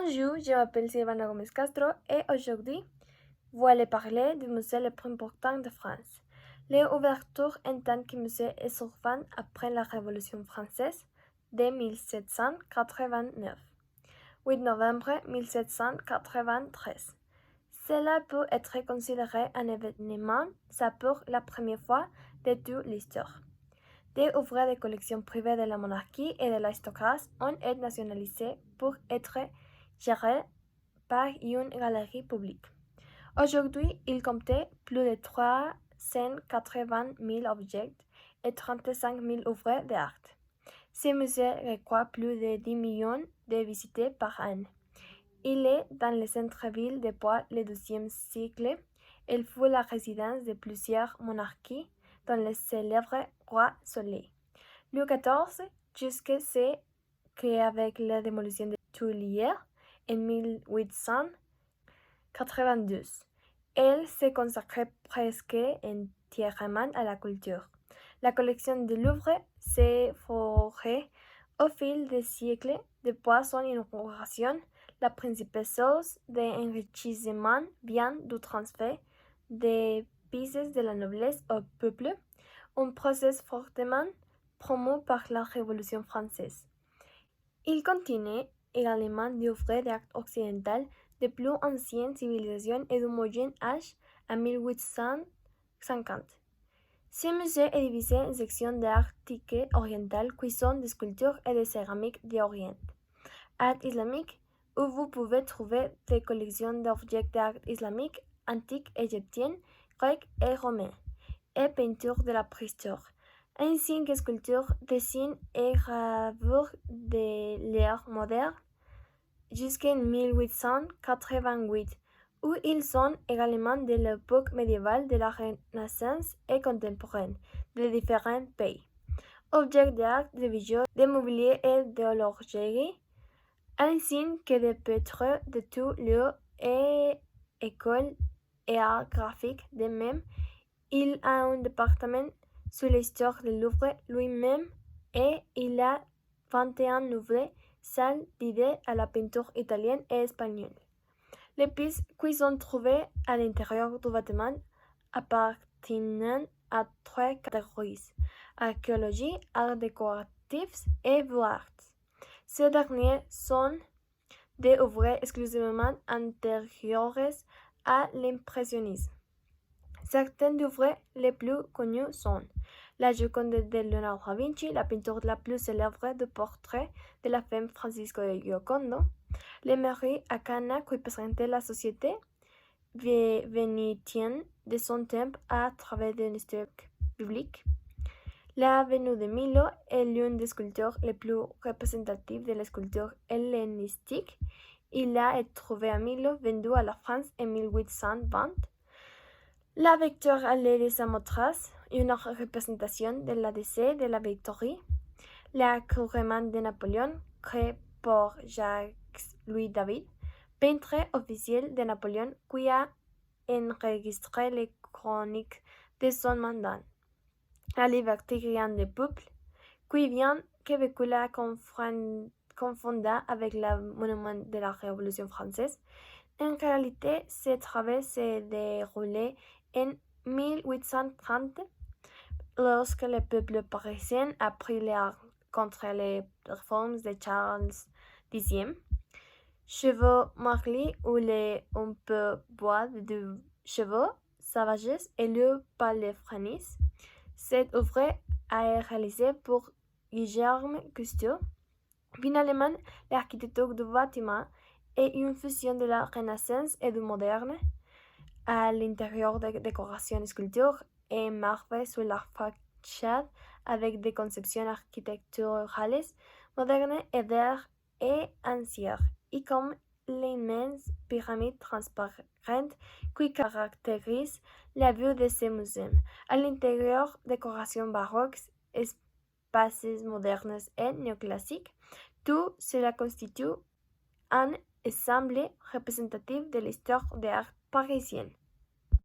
Bonjour, je m'appelle Silvana Gomez Castro et aujourd'hui, vous allez parler du musée le plus important de France. L'ouverture en tant que musée est survenue après la Révolution française de 1789, 8 novembre 1793. Cela peut être considéré un événement, ça pour la première fois de toute l'histoire. Des œuvres de collections privées de la monarchie et de l'aristocratie ont été nationalisées pour être gérées par une galerie publique. Aujourd'hui, il comptait plus de 380 000 objets et 35 000 œuvres d'art. Ce musée reçoit plus de 10 millions de visites par an. Il est dans le centre-ville depuis le XIIe siècle. Il fut la résidence de plusieurs monarchies, dont le célèbre roi Soleil. Louis XIV, jusqu'à ce qu'avec la démolition des Tuileries en 1892, elle se consacrait presque entièrement à la culture. La collection du Louvre s'est forgée au fil des siècles. Depuis son inauguration, la principale source d'enrichissement vient du transfert des pièces de la noblesse au peuple, un processus fortement promu par la Révolution française. Il continue également d'œuvres d'art occidental de plus anciennes civilisations et du Moyen Âge à 1850. Ce musée est divisé en sections d'art antique oriental, cuisson, de sculpture et de céramique d'Orient. Art islamique, où vous pouvez trouver des collections d'objets d'art islamique, antiques, égyptiennes, grecs et romains, et peinture de la préhistoire, ainsi que sculptures, dessins et gravures de l'ère moderne jusqu'en 1888, où ils sont également de l'époque médiévale, de la Renaissance et contemporaine de différents pays. Objets d'art, de bijoux, de mobilier et d'horlogerie, ainsi que de peintres de tous lieux et écoles et arts graphiques. De même, il a un département sur l'histoire du Louvre lui-même et il a 21 nouvelles salles dédiées à la peinture italienne et espagnole. Les pièces qui sont trouvées à l'intérieur du bâtiment appartiennent à trois catégories: archéologie, art décoratif et beaux-arts. Ces derniers sont des œuvres exclusivement antérieures à l'impressionnisme. Certaines œuvres les plus connues sont la Joconde de Leonardo da Vinci, la peinture la plus célèbre du portrait de la femme Francisco de Giocondo, les Marie à Cana qui présentait la société vénitienne de son temps à travers des historiques publics. La Vénus de Milo est l'une des sculptures les plus représentatives de la sculpture hellénistique. Il a été trouvé à Milo, vendu à la France en 1820. La victoire allée de Samothrace, une représentation de la décès de la victoire. La couronnement de Napoléon, créé par Jacques-Louis David, peintre officiel de Napoléon, qui a enregistré les chroniques de son mandat. La liberté grande du peuple, qui vient que la confonda avec le monument de la Révolution française. En réalité, ce travail s'est déroulé en 1830, lorsque le peuple parisien a pris les armes contre les réformes de Charles X. Chevaux Marly ou les un peu bois de chevaux sauvages élus par les Franis. Cette œuvre a été réalisée pour Guillaume Cousteau. Finalement, l'architecture du bâtiment est une fusion de la Renaissance et du moderne. À l'intérieur des décorations, sculptures et marbre sur la façade avec des conceptions architecturales modernes et d'art et anciennes, et comme l'immense pyramide transparente qui caractérise la vue de ce musée. À l'intérieur, décorations baroques, espaces modernes et néoclassiques. Tout cela constitue un ensemble représentatif de l'histoire de l'art parisienne.